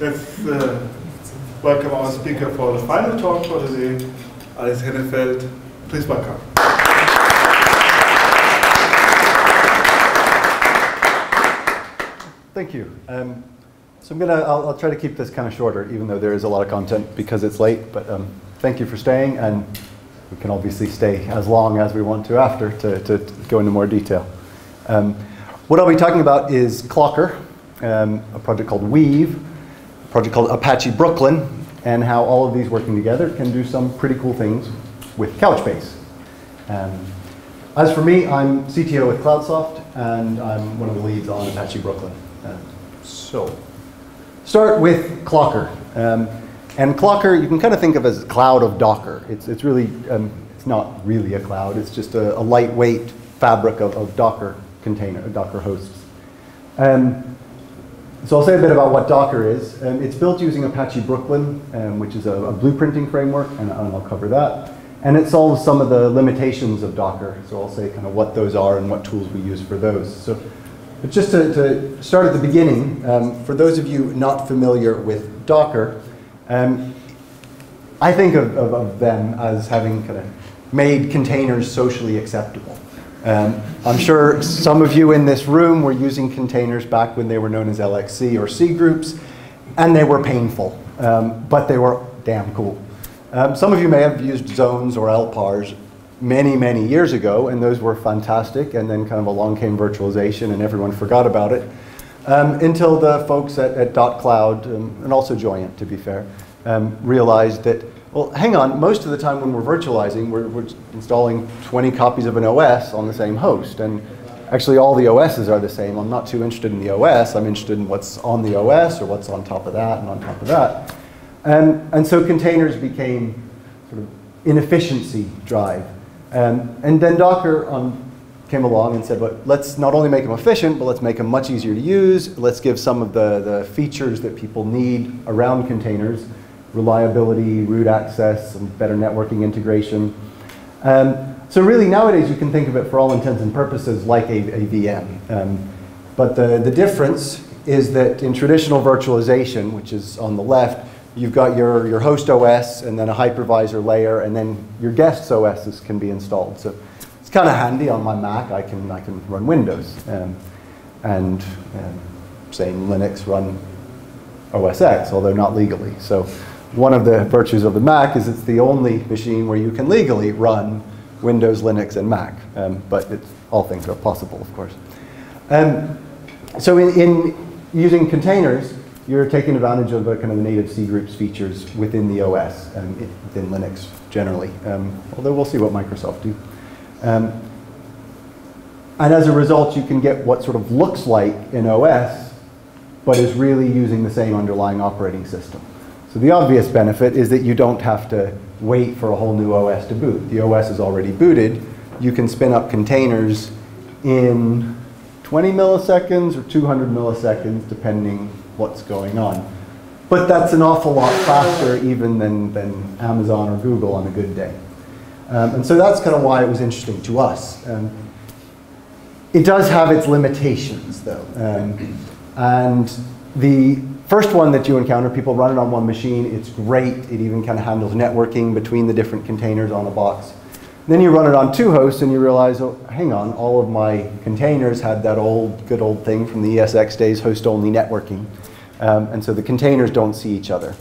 Let's welcome our speaker for the final talk for today, Alice Hennefeld. Please welcome. Thank you. So I'll try to keep this kind of shorter, even though there is a lot of content because it's late. But thank you for staying, and we can obviously stay as long as we want to after to go into more detail. What I'll be talking about is Clocker, a project called Weave, a project called Apache Brooklyn, and how all of these working together can do some pretty cool things with Couchbase. As for me, I'm CTO with CloudSoft, and I'm one of the leads on Apache Brooklyn. So, start with Clocker. And Clocker, you can kind of think of as a cloud of Docker. It's really, it's not really a cloud. It's just a lightweight fabric of Docker Docker hosts. So I'll say a bit about what Docker is. It's built using Apache Brooklyn, which is a blueprinting framework, and I'll cover that. And it solves some of the limitations of Docker. So I'll say kind of what those are and what tools we use for those. So, but just to start at the beginning, for those of you not familiar with Docker, I think of them as having kind of made containers socially acceptable. I'm sure some of you in this room were using containers back when they were known as LXC or C groups, and they were painful, but they were damn cool. Some of you may have used zones or LPARs many, many years ago, and those were fantastic, and then kind of along came virtualization, and everyone forgot about it, until the folks at .cloud, and also Joyent, to be fair, realized that, well, hang on, most of the time when we're virtualizing, we're installing 20 copies of an OS on the same host. And actually all the OSs are the same. I'm not too interested in the OS. I'm interested in what's on the OS or what's on top of that and on top of that. And so containers became sort of inefficiency drive. And then Docker came along and said, well, let's not only make them efficient, but let's make them much easier to use. Let's give some of the features that people need around containers: reliability, root access, and better networking integration. So really nowadays you can think of it for all intents and purposes like a VM. But the difference is that in traditional virtualization, which is on the left, you've got your host OS and then a hypervisor layer, and then your guest's OSs can be installed. So it's kind of handy on my Mac. I can run Windows and same Linux run OS X, although not legally. So one of the virtues of the Mac is it's the only machine where you can legally run Windows, Linux, and Mac. But all things are possible, of course. So in using containers, you're taking advantage of the kind of the native C groups features within the OS, within Linux generally. Although we'll see what Microsoft do. And as a result, you can get what sort of looks like an OS, but is really using the same underlying operating system. So the obvious benefit is that you don't have to wait for a whole new OS to boot. The OS is already booted. You can spin up containers in 20 milliseconds or 200 milliseconds, depending what's going on. But that's an awful lot faster even than Amazon or Google on a good day. And so that's kind of why it was interesting to us. It does have its limitations, though. And the first one that you encounter, people run it on one machine. It's great. It even kind of handles networking between the different containers on a box. Then you run it on two hosts and you realize, oh, hang on, all of my containers had that good old thing from the ESX days, host-only networking. And so the containers don't see each other.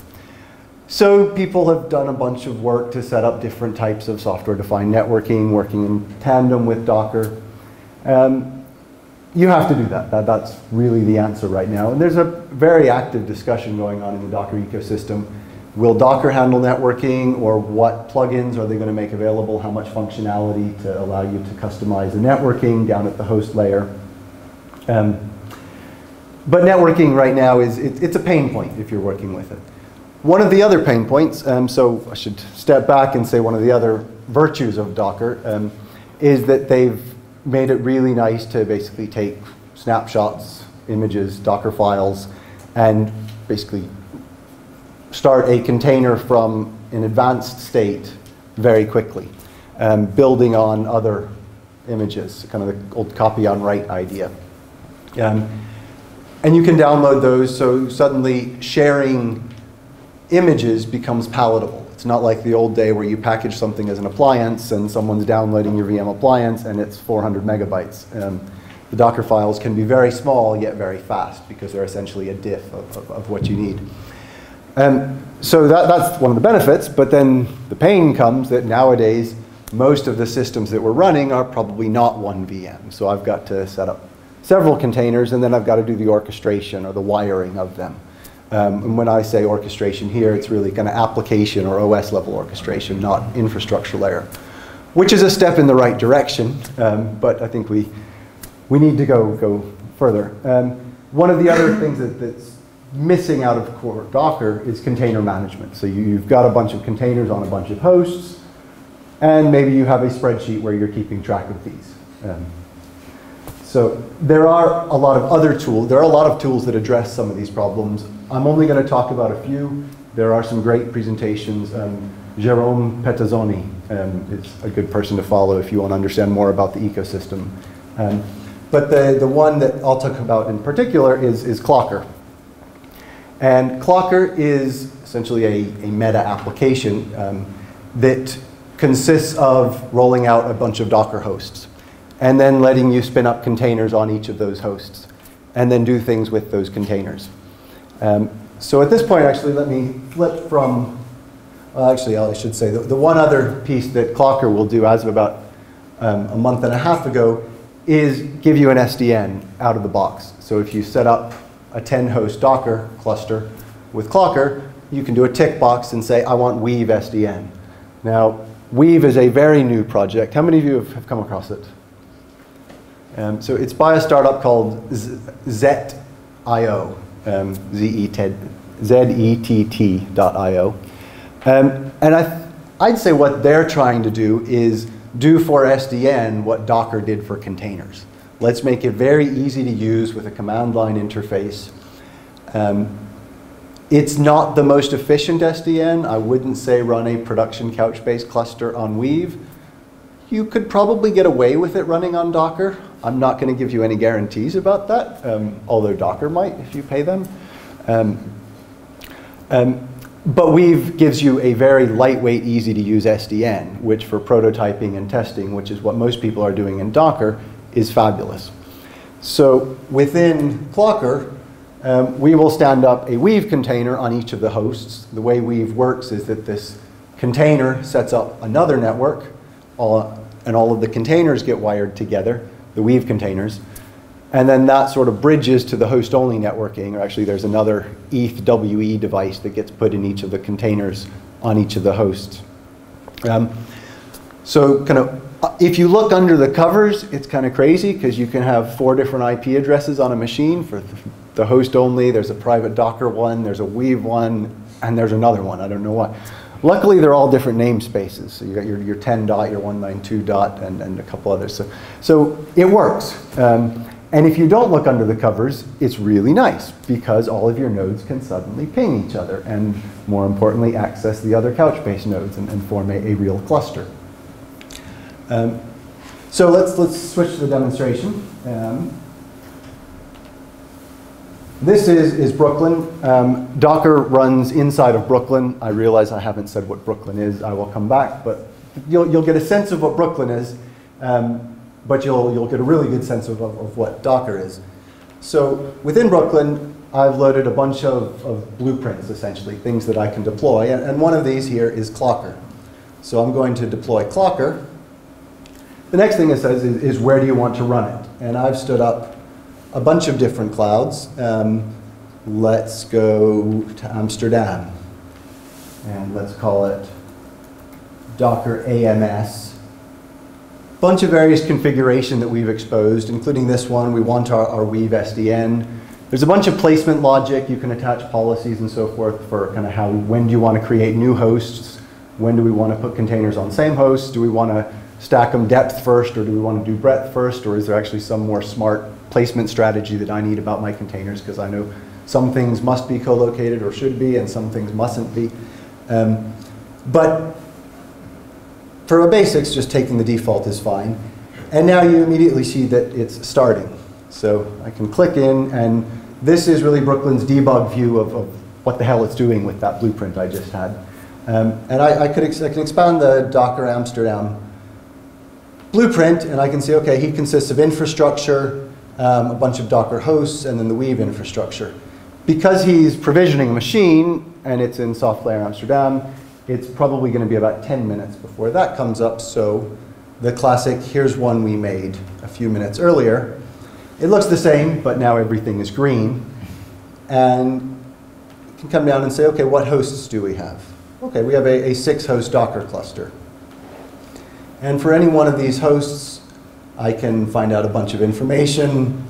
So people have done a bunch of work to set up different types of software-defined networking, working in tandem with Docker. You have to do that. That's really the answer right now. And there's a very active discussion going on in the Docker ecosystem. Will Docker handle networking, or what plugins are they going to make available? How much functionality to allow you to customize the networking down at the host layer? But networking right now it's a pain point if you're working with it. One of the other pain points, so I should step back and say one of the other virtues of Docker is that they've made it really nice to basically take snapshots, images, Docker files, and basically start a container from an advanced state very quickly, building on other images, kind of the old copy on write idea. And you can download those, so suddenly sharing images becomes palatable. It's not like the old day where you package something as an appliance and someone's downloading your VM appliance and it's 400 megabytes. The Docker files can be very small yet very fast because they're essentially a diff of what you need. So that's one of the benefits, but then the pain comes that nowadays most of the systems that we're running are probably not one VM. So I've got to set up several containers and then I've got to do the orchestration or the wiring of them. And when I say orchestration here, it's really kind of application or OS level orchestration, not infrastructure layer, which is a step in the right direction, but I think we need to go further. One of the other things that's missing out of core Docker is container management. So you've got a bunch of containers on a bunch of hosts, and maybe you have a spreadsheet where you're keeping track of these. So there are a lot of other tools. There are a lot of tools that address some of these problems. I'm only going to talk about a few. There are some great presentations. Jérôme Petazzoni is a good person to follow if you want to understand more about the ecosystem. But the one that I'll talk about in particular is Clocker. And Clocker is essentially a meta application that consists of rolling out a bunch of Docker hosts and then letting you spin up containers on each of those hosts and then do things with those containers. So at this point, actually, let me flip from, actually, I should say, the one other piece that Clocker will do as of about a month and a half ago is give you an SDN out of the box. So if you set up a 10-host Docker cluster with Clocker, you can do a tick box and say, I want Weave SDN. Now, Weave is a very new project. How many of you have come across it? So it's by a startup called Zett.io, Z-E-T-T.io. And I'd say what they're trying to do is do for SDN what Docker did for containers. Let's make it very easy to use with a command line interface. It's not the most efficient SDN. I wouldn't say run a production Couchbase cluster on Weave. You could probably get away with it running on Docker. I'm not going to give you any guarantees about that, although Docker might if you pay them. But Weave gives you a very lightweight, easy to use SDN, which for prototyping and testing, which is what most people are doing in Docker, is fabulous. So within Clocker, we will stand up a Weave container on each of the hosts. The way Weave works is that this container sets up another network, and all of the containers get wired together, the Weave containers. And then that sort of bridges to the host-only networking, or actually there's another ETH-WE device that gets put in each of the containers on each of the hosts. So kind of, if you look under the covers, it's kind of crazy because you can have 4 different IP addresses on a machine. For the host-only, there's a private Docker one, there's a Weave one, and there's another one. I don't know why. Luckily, they're all different namespaces. So you got your 10 dot, your 192 dot, and a couple others. So it works. And if you don't look under the covers, it's really nice because all of your nodes can suddenly ping each other and, more importantly, access the other Couchbase nodes and form a real cluster. So let's switch to the demonstration. This is Brooklyn. Docker runs inside of Brooklyn. I realize I haven't said what Brooklyn is. I will come back, but you'll get a sense of what Brooklyn is. But you'll get a really good sense of what Docker is. So within Brooklyn, I've loaded a bunch of blueprints, essentially, things that I can deploy. And one of these here is Clocker. So I'm going to deploy Clocker. The next thing it says is where do you want to run it? And I've stood up a bunch of different clouds. Let's go to Amsterdam. And let's call it Docker AMS. Bunch of various configuration that we've exposed, including this one. We want our Weave SDN. There's a bunch of placement logic. You can attach policies and so forth for kind of when do you want to create new hosts? When do we want to put containers on same hosts? Do we want to stack them depth first, or do we want to do breadth first? Or is there actually some more smart placement strategy that I need about my containers? Because I know some things must be co-located or should be, and some things mustn't be. But for a basics, just taking the default is fine. And now you immediately see that it's starting. So I can click in, and this is really Brooklyn's debug view of what the hell it's doing with that blueprint I just had. And I can expand the Docker Amsterdam blueprint, and I can say, okay, he consists of infrastructure, a bunch of Docker hosts, and then the Weave infrastructure. Because he's provisioning a machine, and it's in Software Amsterdam, it's probably going to be about 10 minutes before that comes up. So the classic, here's one we made a few minutes earlier. It looks the same, but now everything is green. And you can come down and say, okay, what hosts do we have? Okay, we have a 6-host Docker cluster. And for any one of these hosts, I can find out a bunch of information,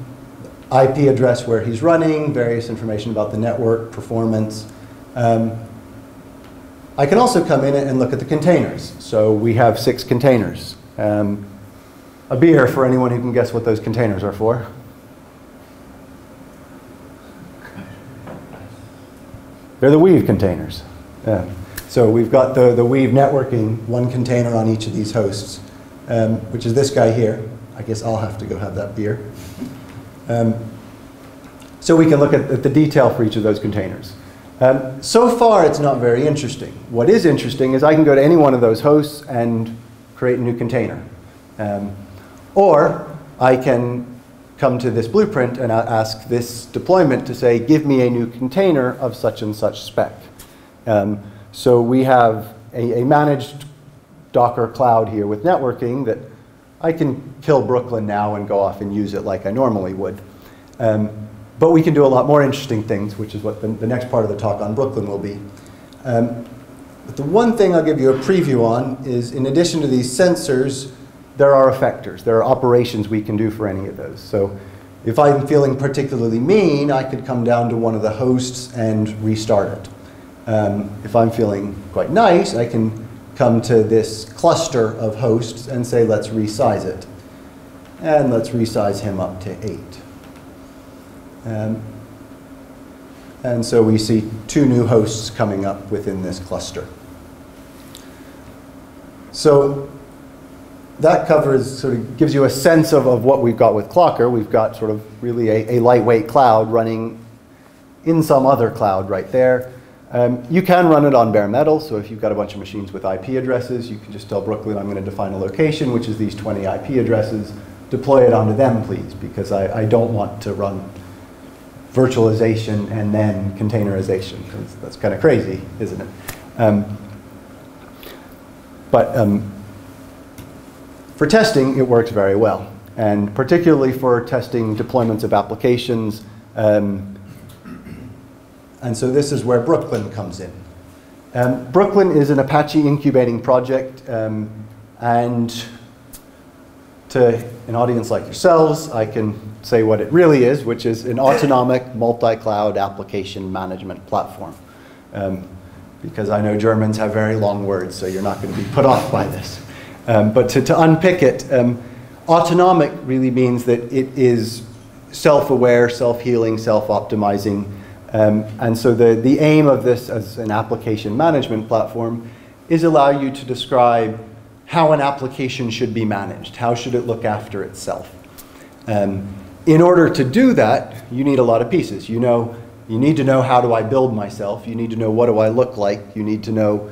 IP address where he's running, various information about the network, performance. I can also come in and look at the containers. So we have 6 containers. A beer for anyone who can guess what those containers are for. They're the Weave containers. So we've got the Weave networking, one container on each of these hosts, which is this guy here. I guess I'll have to go have that beer. So we can look at the detail for each of those containers. So far, it's not very interesting. What is interesting is I can go to any one of those hosts and create a new container. Or I can come to this blueprint and ask this deployment to say, give me a new container of such and such spec. So we have a managed Docker cloud here with networking that I can kill Brooklyn now and go off and use it like I normally would. But we can do a lot more interesting things, which is what the next part of the talk on Brooklyn will be. But the one thing I'll give you a preview on is, in addition to these sensors, there are effectors. There are operations we can do for any of those. So if I'm feeling particularly mean, I could come down to one of the hosts and restart it. If I'm feeling quite nice, I can come to this cluster of hosts and say, let's resize it. And let's resize him up to 8. And so we see 2 new hosts coming up within this cluster. So that covers, sort of gives you a sense of what we've got with Clocker. We've got sort of really a lightweight cloud running in some other cloud right there. You can run it on bare metal, so if you've got a bunch of machines with IP addresses, you can just tell Brooklyn, I'm going to define a location, which is these 20 IP addresses. Deploy it onto them, please, because I don't want to run virtualization and then containerization. That's kind of crazy, isn't it? For testing, it works very well. And particularly for testing deployments of applications. And so this is where Brooklyn comes in. Brooklyn is an Apache incubating project. And to an audience like yourselves, I can say what it really is, which is an autonomic multi-cloud application management platform. Because I know Germans have very long words, so you're not going to be put off by this. But to unpick it, autonomic really means that it is self-aware, self-healing, self-optimizing. And so the aim of this as an application management platform is allow you to describe how an application should be managed. How should it look after itself? In order to do that, you need a lot of pieces. You need to know how do I build myself. You need to know what do I look like. You need to know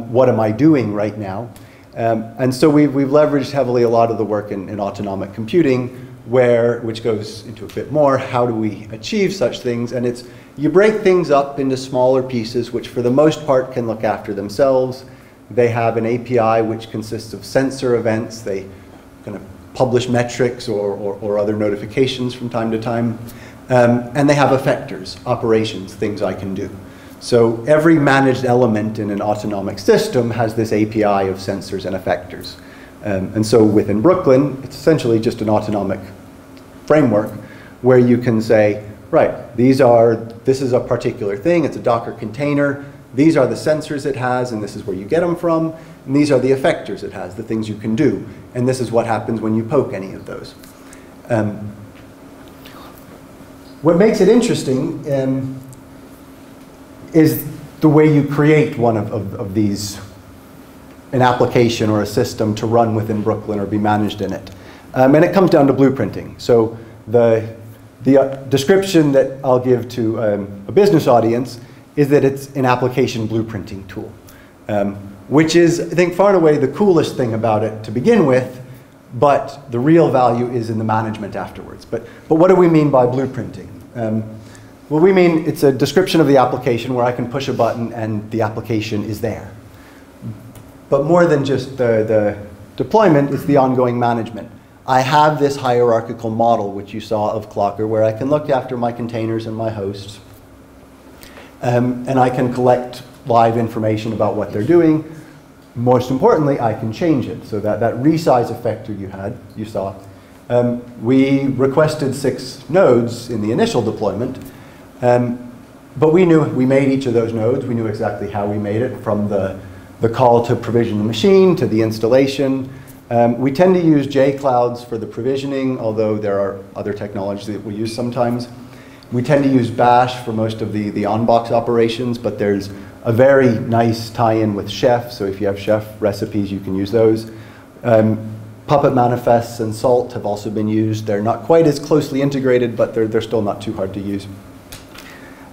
what am I doing right now. And so we've leveraged heavily a lot of the work in autonomic computing, which goes into a bit more, how do we achieve such things? And it's, you break things up into smaller pieces, which for the most part can look after themselves. They have an API which consists of sensor events. They kind of publish metrics or other notifications from time to time. And they have effectors, operations, things I can do. So every managed element in an autonomic system has this API of sensors and effectors. And so within Brooklyn, it's essentially just an autonomic framework where you can say, right, this is a particular thing, it's a Docker container, these are the sensors it has, and this is where you get them from, and these are the effectors it has, the things you can do, and this is what happens when you poke any of those. What makes it interesting is the way you create one of these, an application or a system to run within Brooklyn or be managed in it. And it comes down to blueprinting. So the The description that I'll give to a business audience is that it's an application blueprinting tool, which is, I think, far and away the coolest thing about it to begin with, but the real value is in the management afterwards. But what do we mean by blueprinting? Well, we mean it's a description of the application where I can push a button and the application is there. But more than just the deployment, it's the ongoing management. I have this hierarchical model, which you saw of Clocker, where I can look after my containers and my hosts, and I can collect live information about what they're doing. Most importantly, I can change it. So that resize effect you saw, we requested 6 nodes in the initial deployment, but we knew we made each of those nodes. We knew exactly how we made it, from the call to provision the machine to the installation. We tend to use JClouds for the provisioning, although there are other technologies that we use sometimes. We tend to use Bash for most of the on-box operations, but there's a very nice tie-in with Chef, so if you have Chef recipes, you can use those. Puppet manifests and Salt have also been used. They're not quite as closely integrated, but they're still not too hard to use.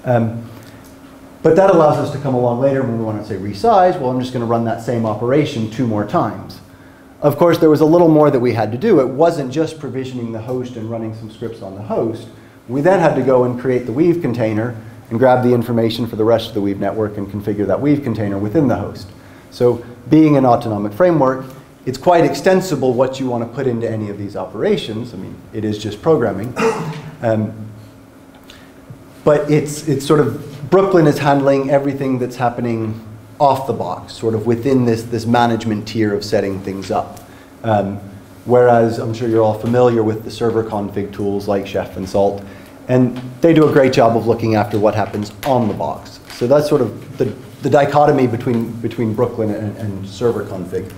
But that allows us to come along later when we want to say resize. Well, I'm just going to run that same operation 2 more times. Of course, there was a little more that we had to do. It wasn't just provisioning the host and running some scripts on the host. We then had to go and create the Weave container and grab the information for the rest of the Weave network and configure that Weave container within the host. So being an autonomic framework, it's quite extensible what you want to put into any of these operations. I mean, it is just programming. But it's sort of, Brooklyn is handling everything that's happening off the box, sort of within this management tier of setting things up. Whereas I'm sure you're all familiar with the server config tools like Chef and Salt, and they do a great job of looking after what happens on the box. So that's sort of the dichotomy between Brooklyn and server config.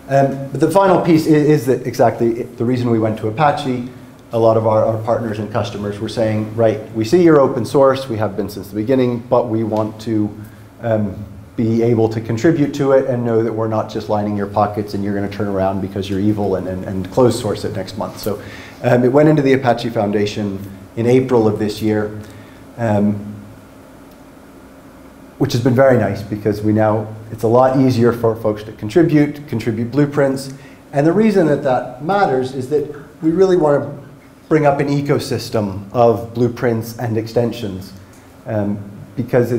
But the final piece is that exactly the reason we went to Apache. A lot of our partners and customers were saying, right, we see you're open source, we have been since the beginning, but we want to be able to contribute to it and know that we're not just lining your pockets and you're going to turn around because you're evil and close source it next month. So it went into the Apache Foundation in April of this year, which has been very nice because it's a lot easier for folks to contribute blueprints. And the reason that matters is that we really want to bring up an ecosystem of blueprints and extensions. Because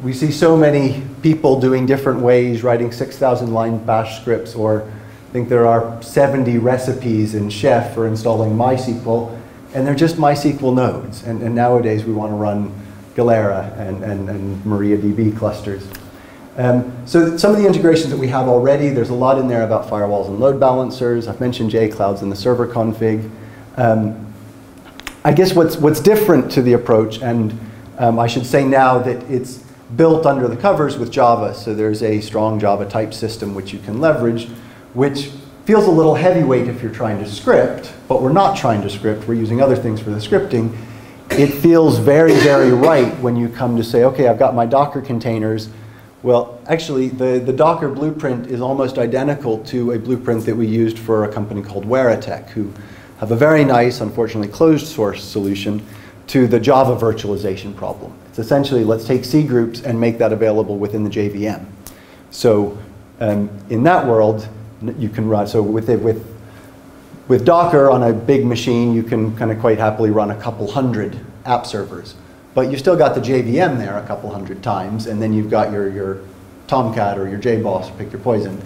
we see so many people doing different ways, writing 6,000 line bash scripts, or I think there are 70 recipes in Chef for installing MySQL, and they're just MySQL nodes. And nowadays we want to run Galera and MariaDB clusters. So some of the integrations that we have already, there's a lot in there about firewalls and load balancers. I've mentioned JClouds in the server config. I guess what's different to the approach, and I should say now that it's built under the covers with Java, so there's a strong Java type system which you can leverage, which feels a little heavyweight if you're trying to script, but we're not trying to script, we're using other things for the scripting. It feels very, very right when you come to say, okay, I've got my Docker containers. Well, actually, the Docker blueprint is almost identical to a blueprint that we used for a company called Weratech, who have a very nice, unfortunately, closed source solution to the Java virtualization problem. It's essentially, let's take C groups and make that available within the JVM. So in that world, you can run, so with Docker on a big machine, you can kind of quite happily run a couple hundred app servers. But you still got the JVM there a couple hundred times, and then you've got your Tomcat or your JBoss, pick your poison.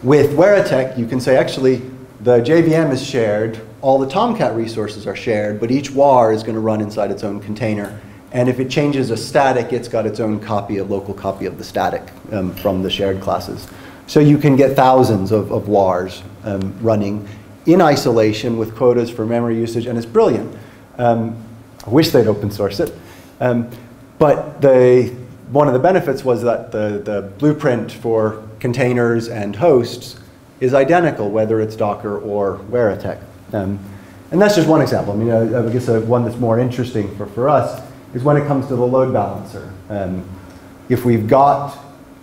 With Weratech, you can say, actually, the JVM is shared, all the Tomcat resources are shared, but each WAR is going to run inside its own container. And if it changes a static, it's got its own local copy of the static from the shared classes. So you can get thousands of WARs running in isolation with quotas for memory usage, and it's brilliant. I wish they'd open source it. But one of the benefits was that the blueprint for containers and hosts is identical, whether it's Docker or Weratech. And that's just one example. I mean, I guess one that's more interesting for us is when it comes to the load balancer. If we've got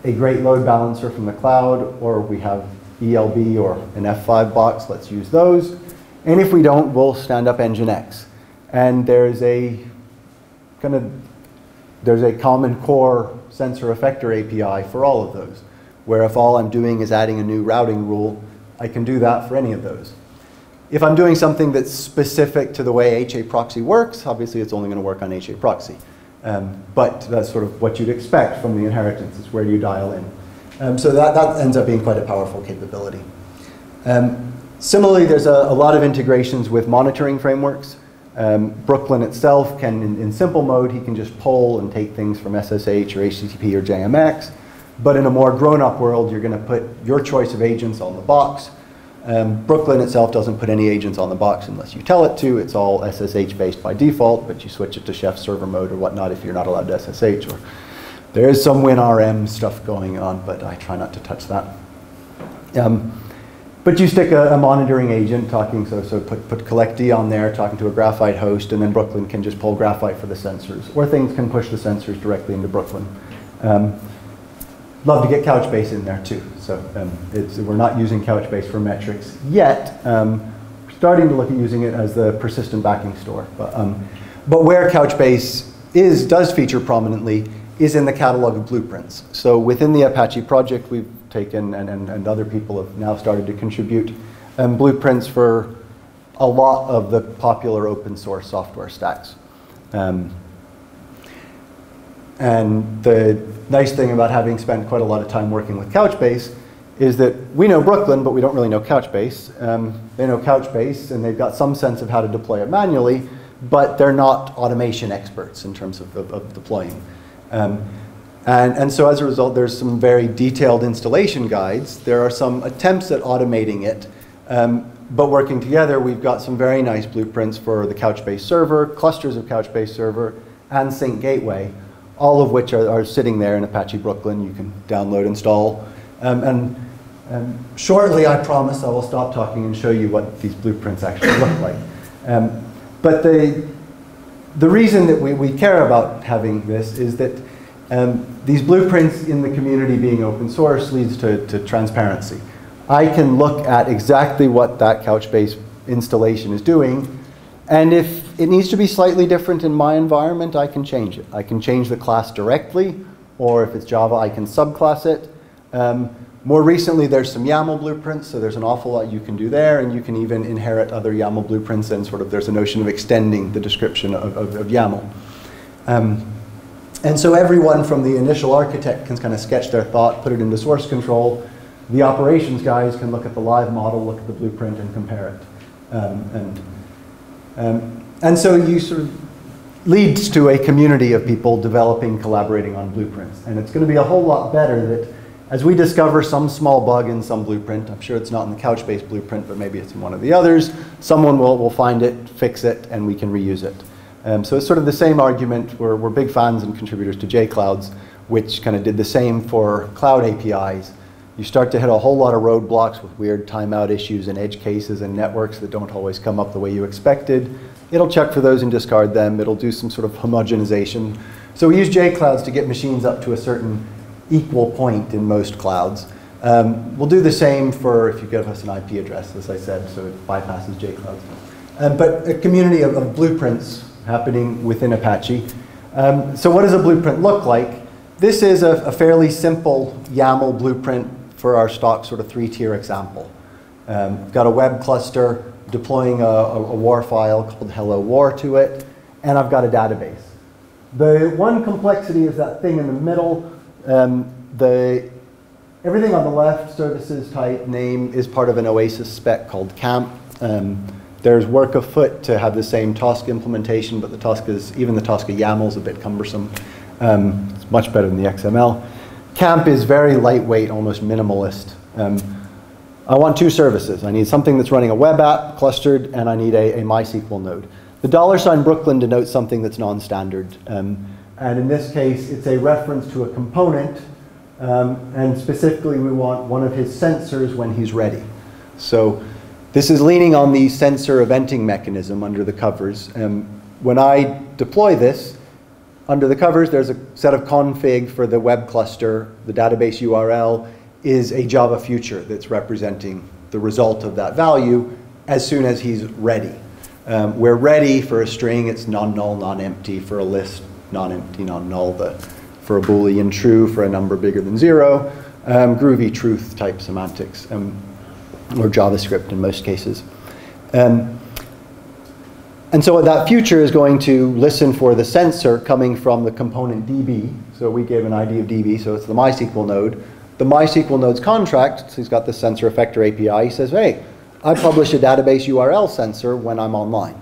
a great load balancer from the cloud, or we have ELB or an F5 box, let's use those. And if we don't, we'll stand up nginx. And there's a common core sensor effector API for all of those, where if all I'm doing is adding a new routing rule, I can do that for any of those. If I'm doing something that's specific to the way HA proxy works, obviously it's only going to work on HA proxy. But that's sort of what you'd expect from the inheritance, is where you dial in. So that ends up being quite a powerful capability. Similarly, there's a lot of integrations with monitoring frameworks. Brooklyn itself can, in simple mode, he can just poll and take things from SSH or HTTP or JMX. But in a more grown-up world, you're going to put your choice of agents on the box. Brooklyn itself doesn't put any agents on the box unless you tell it to. It's all SSH-based by default, but you switch it to chef server mode or whatnot if you're not allowed to SSH. Or there is some WinRM stuff going on, but I try not to touch that. But you stick a monitoring agent talking, so put collectd on there, talking to a Graphite host, and then Brooklyn can just pull Graphite for the sensors. Or things can push the sensors directly into Brooklyn. Love to get Couchbase in there too. So we're not using Couchbase for metrics yet. We're starting to look at using it as the persistent backing store. But where Couchbase does feature prominently is in the catalog of blueprints. So within the Apache project, we've taken, and other people have now started to contribute, blueprints for a lot of the popular open source software stacks. And the nice thing about having spent quite a lot of time working with Couchbase is that we know Brooklyn, but we don't really know Couchbase. They know Couchbase, and they've got some sense of how to deploy it manually, but they're not automation experts in terms of deploying. And so as a result, there's some very detailed installation guides. There are some attempts at automating it, but working together, we've got some very nice blueprints for the Couchbase server, clusters of Couchbase server, and Sync Gateway, all of which are sitting there in Apache Brooklyn. You can download, install. Shortly, I promise, I will stop talking and show you what these blueprints actually look like. But the reason that we care about having this is that these blueprints in the community being open source leads to transparency. I can look at exactly what that Couchbase installation is doing, and if it needs to be slightly different in my environment, I can change it. I can change the class directly, or if it's Java, I can subclass it. More recently, there's some YAML blueprints, so there's an awful lot you can do there, and you can even inherit other YAML blueprints, and sort of there's a notion of extending the description of YAML. And so everyone from the initial architect can kind of sketch their thought, put it into source control. The operations guys can look at the live model, look at the blueprint, and compare it. And so you sort of leads to a community of people developing, collaborating on blueprints. And it's going to be a whole lot better that as we discover some small bug in some blueprint, I'm sure it's not in the Couchbase blueprint, but maybe it's in one of the others, someone will find it, fix it, and we can reuse it. So it's sort of the same argument. We're big fans and contributors to JClouds, which kind of did the same for cloud APIs. You start to hit a whole lot of roadblocks with weird timeout issues and edge cases and networks that don't always come up the way you expected. It'll check for those and discard them. It'll do some sort of homogenization. So we use JClouds to get machines up to a certain equal point in most clouds. We'll do the same for if you give us an IP address, as I said, so it bypasses JClouds. But a community of blueprints happening within Apache. So what does a blueprint look like? This is a fairly simple YAML blueprint for our stock sort of 3-tier example. Got a web cluster deploying a war file called hello war to it, and I've got a database. The one complexity is that thing in the middle. Everything on the left, services type, name, is part of an Oasis spec called camp. There's work afoot to have the same Tosca implementation, but even the Tosca YAML is a bit cumbersome. It's much better than the XML. Camp is very lightweight, almost minimalist. I want 2 services. I need something that's running a web app clustered, and I need a MySQL node. The $ Brooklyn denotes something that's non-standard. And in this case, it's a reference to a component, and specifically we want one of his sensors when he's ready. So this is leaning on the sensor eventing mechanism under the covers. When I deploy this, under the covers, there's a set of config for the web cluster. The database URL is a Java future that's representing the result of that value, as soon as he's ready. We're ready for a string, it's non-null, non-empty. For a list, non-empty, non-null. For a Boolean, true. For a number bigger than 0. Groovy truth type semantics, or JavaScript in most cases. And so that future is going to listen for the sensor coming from the component DB. So we gave an ID of DB, so it's the MySQL node. The MySQL node's contract, so he's got the sensor effector API. He says, hey, I publish a database URL sensor when I'm online.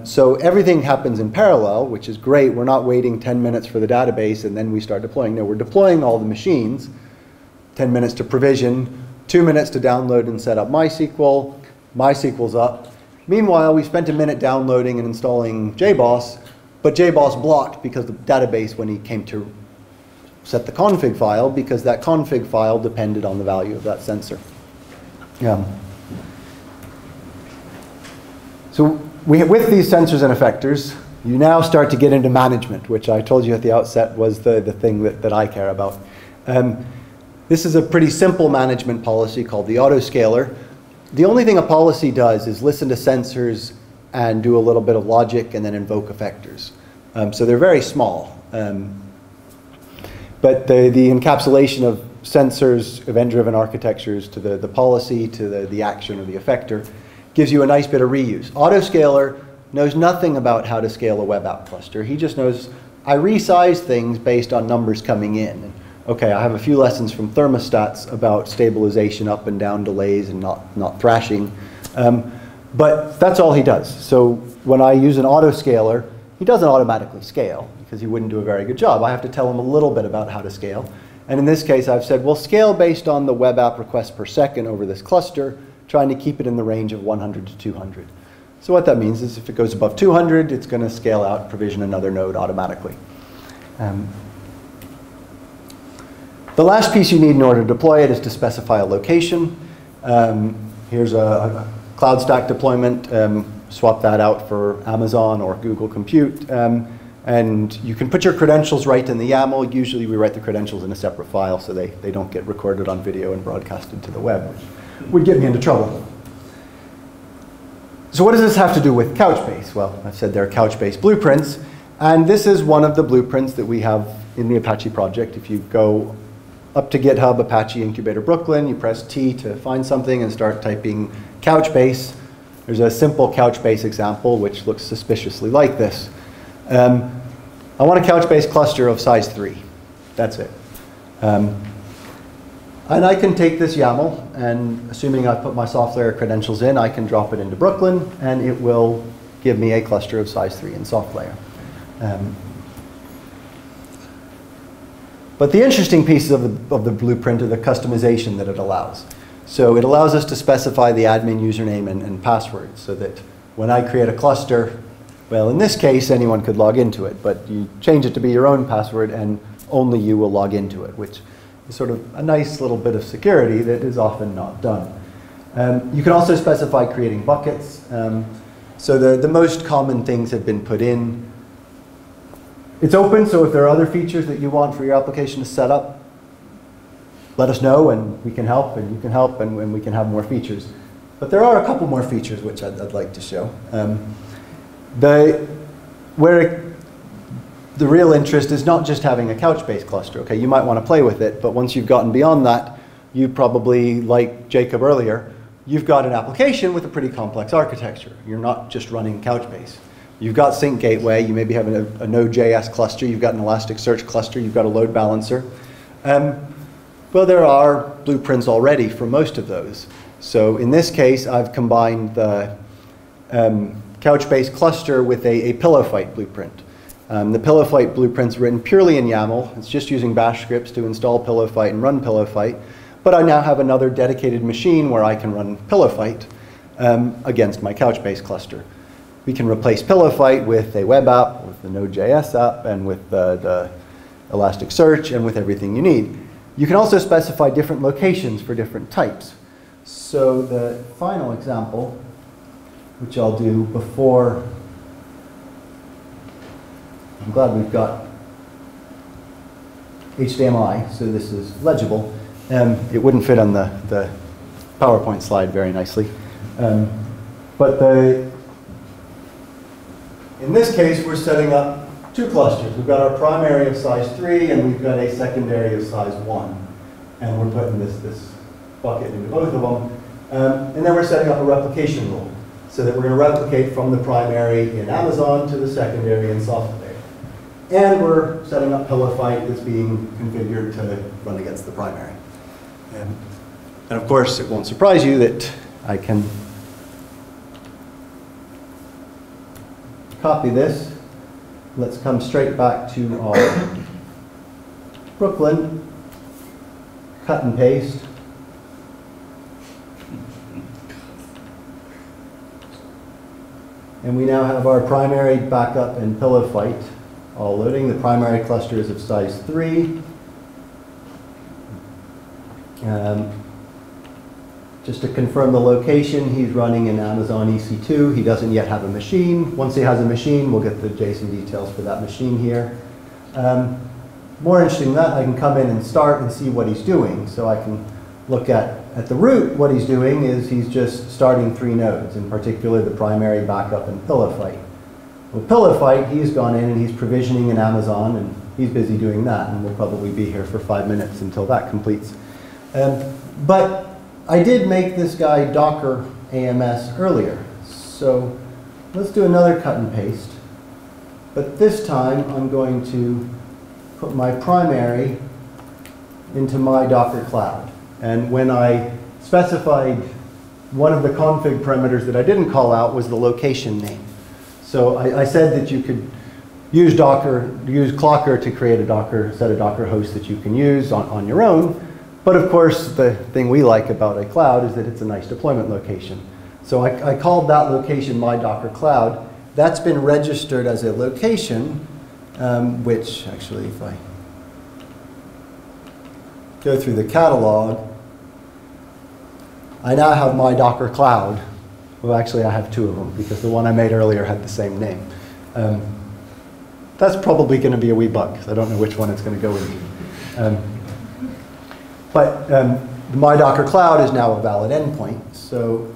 So everything happens in parallel, which is great. We're not waiting 10 minutes for the database and then we start deploying. No, we're deploying all the machines, 10 minutes to provision, 2 minutes to download and set up MySQL. MySQL's up. Meanwhile, we spent a minute downloading and installing JBoss, but JBoss blocked because the database, when he came to set the config file, because that config file depended on the value of that sensor. So with these sensors and effectors, you now start to get into management, which I told you at the outset was the thing that I care about. This is a pretty simple management policy called the autoscaler. The only thing a policy does is listen to sensors and do a little bit of logic and then invoke effectors. So they're very small. But the encapsulation of sensors, event-driven architectures to the policy, to the action or the effector, gives you a nice bit of reuse. Autoscaler knows nothing about how to scale a web app cluster. He just knows, I resize things based on numbers coming in. Okay, I have a few lessons from thermostats about stabilization, up and down delays, and not thrashing. But that's all he does. So when I use an autoscaler, he doesn't automatically scale because he wouldn't do a very good job. I have to tell him a little bit about how to scale. And in this case, I've said, well, scale based on the web app requests per second over this cluster, trying to keep it in the range of 100 to 200. So what that means is if it goes above 200, it's going to scale out, provision another node automatically. The last piece you need in order to deploy it is to specify a location. Here's a cloud stack deployment. Swap that out for Amazon or Google Compute. And you can put your credentials right in the YAML. Usually we write the credentials in a separate file so they don't get recorded on video and broadcasted to the web, which would get me into trouble. So what does this have to do with Couchbase? Well, I've said there are Couchbase blueprints. And this is one of the blueprints that we have in the Apache project. If you go up to GitHub, Apache Incubator Brooklyn, you press T to find something and start typing Couchbase. There's a simple Couchbase example which looks suspiciously like this. I want a Couchbase cluster of size 3. That's it. And I can take this YAML, and assuming I put my soft layer credentials in, I can drop it into Brooklyn, and it will give me a cluster of size 3 in soft layer. But the interesting pieces of the blueprint are the customization that it allows. So it allows us to specify the admin username and password so that when I create a cluster, well, in this case, anyone could log into it, but you change it to be your own password and only you will log into it, which is sort of a nice little bit of security that is often not done. You can also specify creating buckets. So the most common things have been put in. It's open, so if there are other features that you want for your application to set up, let us know and we can help, and you can help, and we can have more features. But there are a couple more features which I'd like to show. Where the real interest is not just having a Couchbase cluster. Okay, you might want to play with it, but once you've gotten beyond that, you probably, like Jacob earlier, you've got an application with a pretty complex architecture. You're not just running Couchbase. You've got Sync Gateway, you maybe have a Node.js cluster, you've got an Elasticsearch cluster, you've got a load balancer. Well, there are blueprints already for most of those. So in this case, I've combined the Couchbase cluster with a pillow fight blueprint. The pillow fight blueprint's written purely in YAML. It's just using bash scripts to install pillow fight and run pillow fight. But I now have another dedicated machine where I can run pillow fight against my Couchbase cluster. We can replace pillow fight with a web app, with the Node.js app, and with the Elasticsearch, and with everything you need. You can also specify different locations for different types. So the final example, which I'll do before, I'm glad we've got HDMI, so this is legible. It wouldn't fit on the PowerPoint slide very nicely. But in this case, we're setting up two clusters. We've got our primary of size 3, and we've got a secondary of size 1. And we're putting this bucket into both of them. And then we're setting up a replication rule, so that we're going to replicate from the primary in Amazon to the secondary in SoftLayer. And we're setting up pillow fight that's being configured to run against the primary. And of course, it won't surprise you that I can copy this. Let's come straight back to our Brooklyn, cut and paste. And we now have our primary, backup, and pillow fight all loading. The primary cluster is of size 3. Just to confirm the location, he's running in Amazon EC2. He doesn't yet have a machine. Once he has a machine, we'll get the JSON details for that machine here. More interesting than that, I can come in and start and see what he's doing. So I can look at the root. What he's doing is he's just starting 3 nodes, in particular the primary, backup, and pillow fight. With pillow fight, he's gone in and he's provisioning in Amazon, and he's busy doing that, and we'll probably be here for 5 minutes until that completes. But I did make this guy Docker AMS earlier, so let's do another cut and paste. But this time, I'm going to put my primary into my Docker cloud. And when I specified one of the config parameters that I didn't call out was the location name. So I said that you could use Clocker to create a set of Docker hosts that you can use on your own. But of course, the thing we like about a cloud is that it's a nice deployment location. So I called that location my Docker cloud. That's been registered as a location, which actually, if I go through the catalog, I now have my Docker cloud. Well, actually, I have 2 of them, because the one I made earlier had the same name. That's probably going to be a wee bug, because I don't know which one it's going to go into. But my Docker cloud is now a valid endpoint. So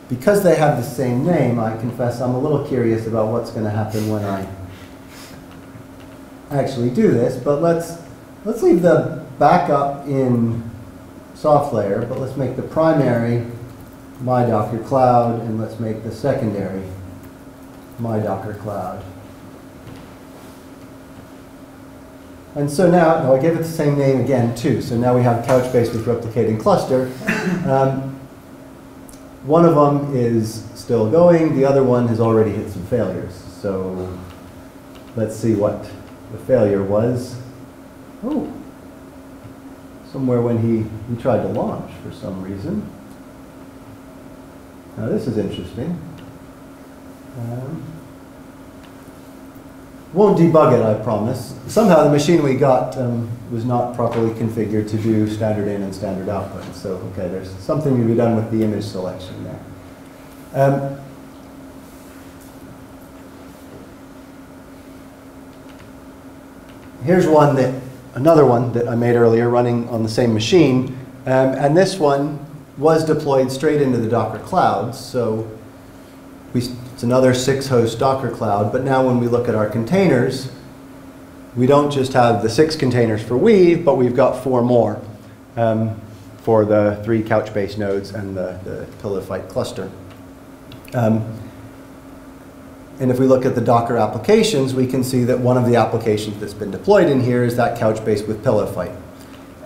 because they have the same name, I confess I'm a little curious about what's going to happen when I actually do this. But let's leave the backup in SoftLayer, but let's make the primary my Docker cloud, and let's make the secondary my Docker cloud. And so now, I gave it the same name again too. So now we have Couchbase with replicating cluster. One of them is still going. The other one has already hit some failures. So let's see what the failure was. Oh, somewhere when he tried to launch for some reason. Now this is interesting. Won't debug it, I promise. Somehow the machine we got was not properly configured to do standard in and standard output. So, okay, there's something to be done with the image selection there. Here's another one that I made earlier running on the same machine. And this one was deployed straight into the Docker cloud. So it's another 6-host Docker cloud, but now when we look at our containers, we don't just have the 6 containers for Weave, but we've got 4 more for the 3 Couchbase nodes and the pillow fight cluster. And if we look at the Docker applications, we can see that one of the applications that's been deployed in here is that Couchbase with pillow fight.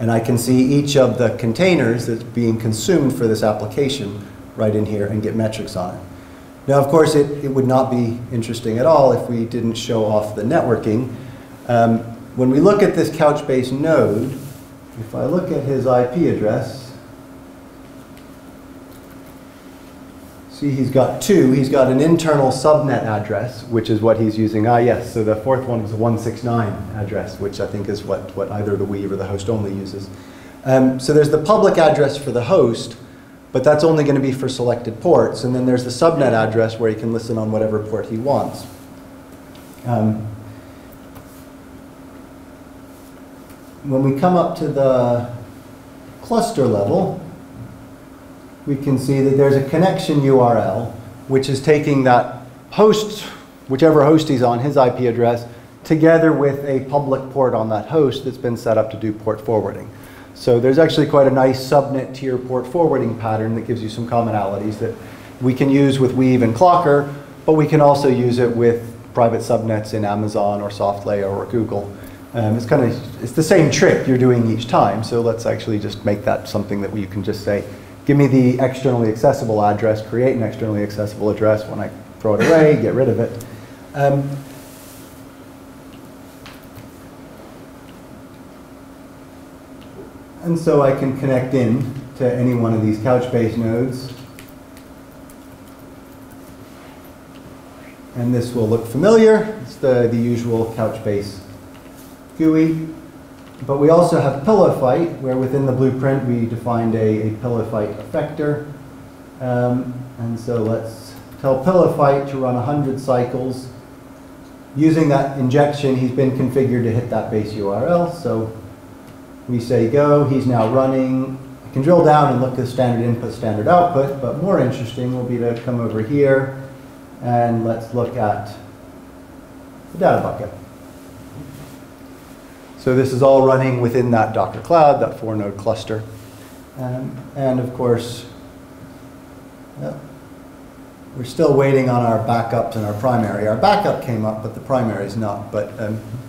And I can see each of the containers that's being consumed for this application right in here and get metrics on it. Now, of course, it would not be interesting at all if we didn't show off the networking. When we look at this Couchbase node, if I look at his IP address, see he's got 2. He's got an internal subnet address, which is what he's using. Yes, so the 4th one is a 169 address, which I think is what either the Weave or the host only uses. So there's the public address for the host, but that's only going to be for selected ports. And then there's the subnet address where he can listen on whatever port he wants. When we come up to the cluster level, we can see that there's a connection URL. which is taking that host, whichever host he's on, his IP address, together with a public port on that host that's been set up to do port forwarding. So there's actually quite a nice subnet tier port forwarding pattern that gives you some commonalities that we can use with Weave and Clocker, but we can also use it with private subnets in Amazon or SoftLayer or Google. It's the same trick you're doing each time, so let's actually just make that something that you can just say, give me the externally accessible address, create an externally accessible address. When I throw it away, get rid of it. And so I can connect in to any one of these Couchbase nodes. And this will look familiar. It's the usual Couchbase GUI. But we also have pillow fight, where within the blueprint we defined a pillow fight effector. And so let's tell pillow fight to run 100 cycles. Using that injection, he's been configured to hit that base URL. So we say go, he's now running. I can drill down and look at standard input, standard output, but more interesting will be to come over here and let's look at the data bucket. So this is all running within that Docker Cloud, that 4-node cluster. And of course, we're still waiting on our backups and our primary. Our backup came up, but the primary is not. But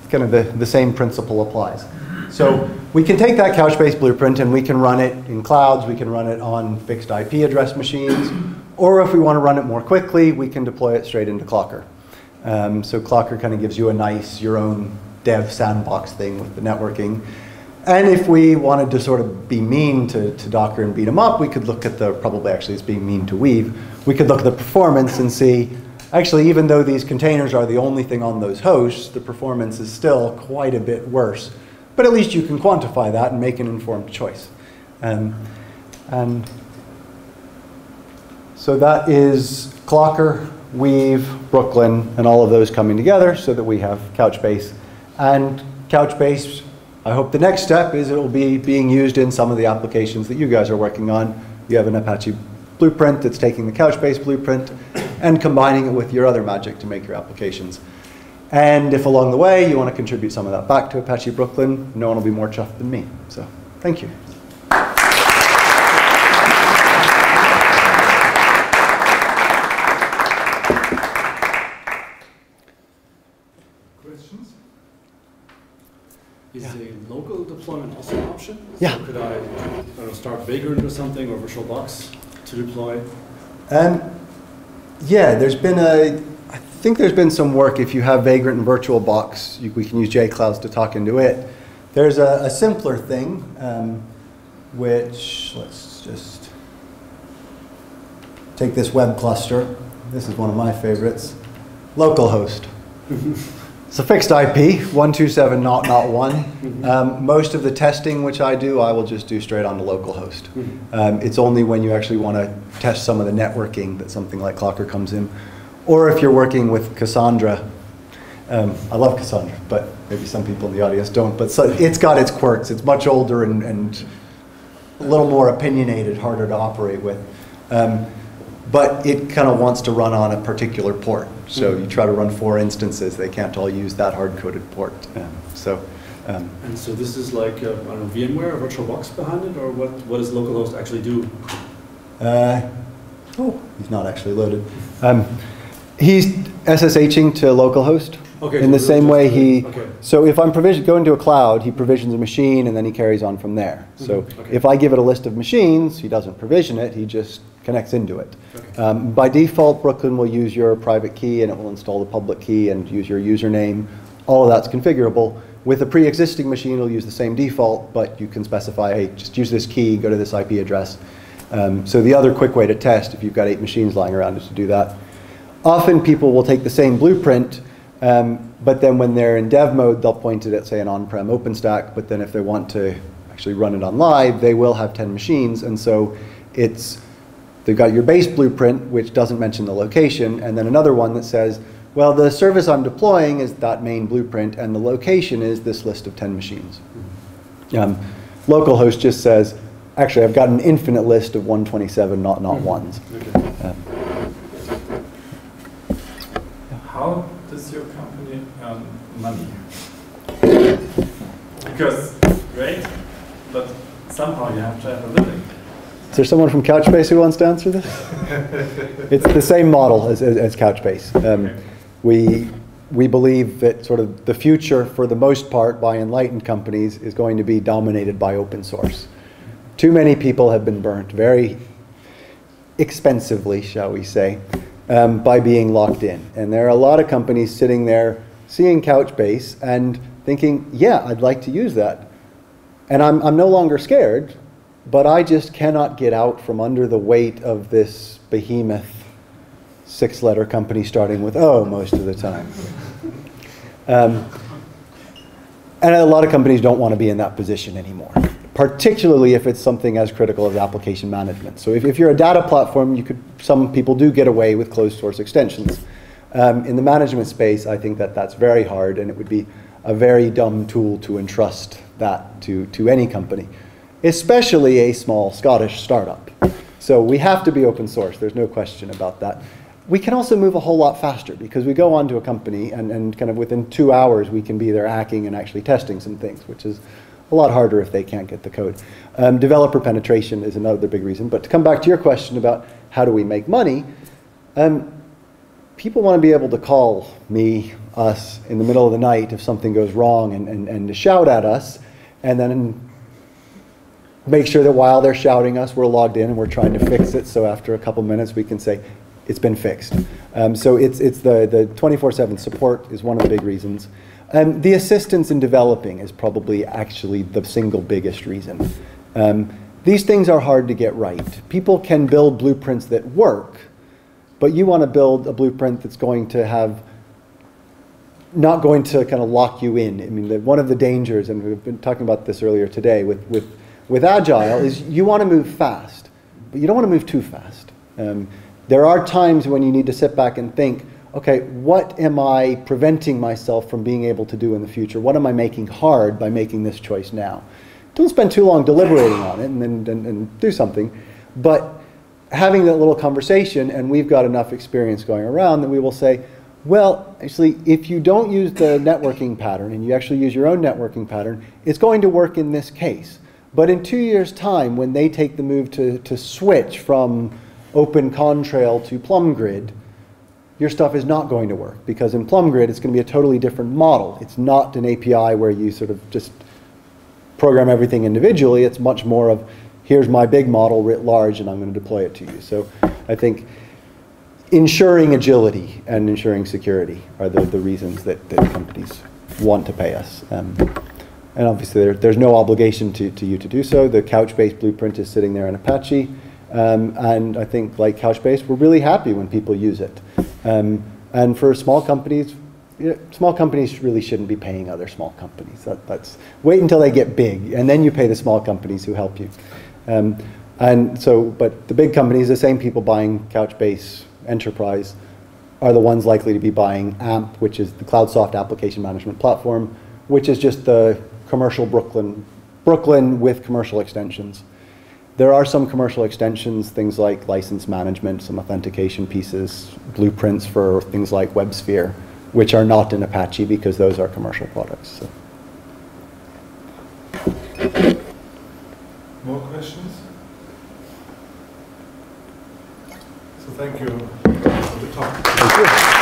kind of the same principle applies. So we can take that Couchbase blueprint and we can run it in clouds. We can run it on fixed IP address machines. Or if we want to run it more quickly, we can deploy it straight into Clocker. So Clocker kind of gives you a nice, your own dev sandbox thing with the networking. And if we wanted to sort of be mean to Docker and beat them up, we could look at probably actually it's being mean to Weave, we could look at the performance and see, actually even though these containers are the only thing on those hosts, the performance is still quite a bit worse. But at least you can quantify that and make an informed choice. And so that is Clocker, Weave, Brooklyn, and all of those coming together so that we have Couchbase. And Couchbase, I hope the next step is it will be being used in some of the applications that you guys are working on. You have an Apache blueprint that's taking the Couchbase blueprint and combining it with your other magic to make your applications. And if along the way you want to contribute some of that back to Apache Brooklyn, no one will be more chuffed than me. So thank you. Questions? Is a local deployment also an option? Yeah. So could I don't know, start Vagrant or something, or VirtualBox to deploy? Yeah, I think there's been some work. If you have Vagrant and VirtualBox, we can use JClouds to talk into it. There's a simpler thing, which let's just take this web cluster. This is one of my favorites. Localhost. It's a fixed IP, 127.0.0.1. Most of the testing which I do, I will just do straight on the localhost. It's only when you actually want to test some of the networking that something like Clocker comes in. Or if you're working with Cassandra. I love Cassandra, but maybe some people in the audience don't. But so it's got its quirks. It's much older and a little more opinionated, harder to operate with. But it kind of wants to run on a particular port. So you try to run 4 instances, they can't all use that hard-coded port. And so this is like, I don't know, VMware or VirtualBox behind it, or what does localhost actually do? He's not actually loaded. He's SSHing to localhost. Okay, in the same way okay. So if I'm going to a cloud, he provisions a machine and then he carries on from there. So if I give it a list of machines, he doesn't provision it, he just connects into it. Okay. By default, Brooklyn will use your private key and it will install the public key and use your username. All of that's configurable. With a pre-existing machine, it'll use the same default, but you can specify, hey, just use this key, go to this IP address. So the other quick way to test, if you've got 8 machines lying around, is to do that. Often people will take the same blueprint, but then when they're in dev mode, they'll point it at, say, an on-prem OpenStack, but then if they want to actually run it on live, they will have 10 machines, and so they've got your base blueprint, which doesn't mention the location, and then another one that says, well, the service I'm deploying is that main blueprint, and the location is this list of 10 machines. Localhost just says, actually, I've got an infinite list of 127 not ones. money? Because, great, but somehow you have to have a living. Is there someone from Couchbase who wants to answer this? It's the same model as Couchbase. We believe that sort of the future, for the most part, by enlightened companies is going to be dominated by open source. Too many people have been burnt very expensively, shall we say, by being locked in. And there are a lot of companies sitting there seeing Couchbase and thinking, yeah, I'd like to use that. And I'm no longer scared, but I just cannot get out from under the weight of this behemoth 6-letter company starting with O most of the time. And a lot of companies don't want to be in that position anymore, particularly if it's something as critical as application management. So if you're a data platform, some people do get away with closed source extensions. In the management space, I think that's very hard, and it would be a very dumb tool to entrust that to any company, especially a small Scottish startup. So we have to be open source. There's no question about that. We can also move a whole lot faster because we go onto a company and kind of within 2 hours we can be there hacking and actually testing some things, which is a lot harder if they can't get the code. Developer penetration is another big reason. But to come back to your question about how do we make money, people want to be able to call me, us, in the middle of the night if something goes wrong and to shout at us, and then make sure that while they're shouting us, we're logged in and we're trying to fix it. So after a couple minutes, we can say, it's been fixed. So it's the 24/7 support is one of the big reasons. The assistance in developing is probably actually the single biggest reason. These things are hard to get right. People can build blueprints that work, but you want to build a blueprint that's going to not going to kind of lock you in. I mean, one of the dangers, and we've been talking about this earlier today with Agile, is you want to move fast, but you don't want to move too fast. There are times when you need to sit back and think, okay, what am I preventing myself from being able to do in the future? What am I making hard by making this choice now? Don't spend too long deliberating on it and do something, but having that little conversation, and we've got enough experience going around that we will say, well, actually, if you don't use the networking pattern and you actually use your own networking pattern, it's going to work in this case. But in 2 years' time, when they take the move to switch from Open Contrail to PlumGrid, your stuff is not going to work, because in PlumGrid it's going to be a totally different model. It's not an API where you sort of just program everything individually. It's much more of, here's my big model writ large and I'm going to deploy it to you. So I think ensuring agility and ensuring security are the reasons that companies want to pay us. And obviously there's no obligation to you to do so. The Couchbase blueprint is sitting there in Apache. And I think, like Couchbase, we're really happy when people use it. And for small companies really shouldn't be paying other small companies. That's wait until they get big, and then you pay the small companies who help you. But the big companies, the same people buying Couchbase Enterprise, are the ones likely to be buying AMP, which is the CloudSoft application management platform, which is just the commercial Brooklyn with commercial extensions. There are some commercial extensions, things like license management, some authentication pieces, blueprints for things like WebSphere, which are not in Apache because those are commercial products. So. More questions? So thank you for the talk. Thank you.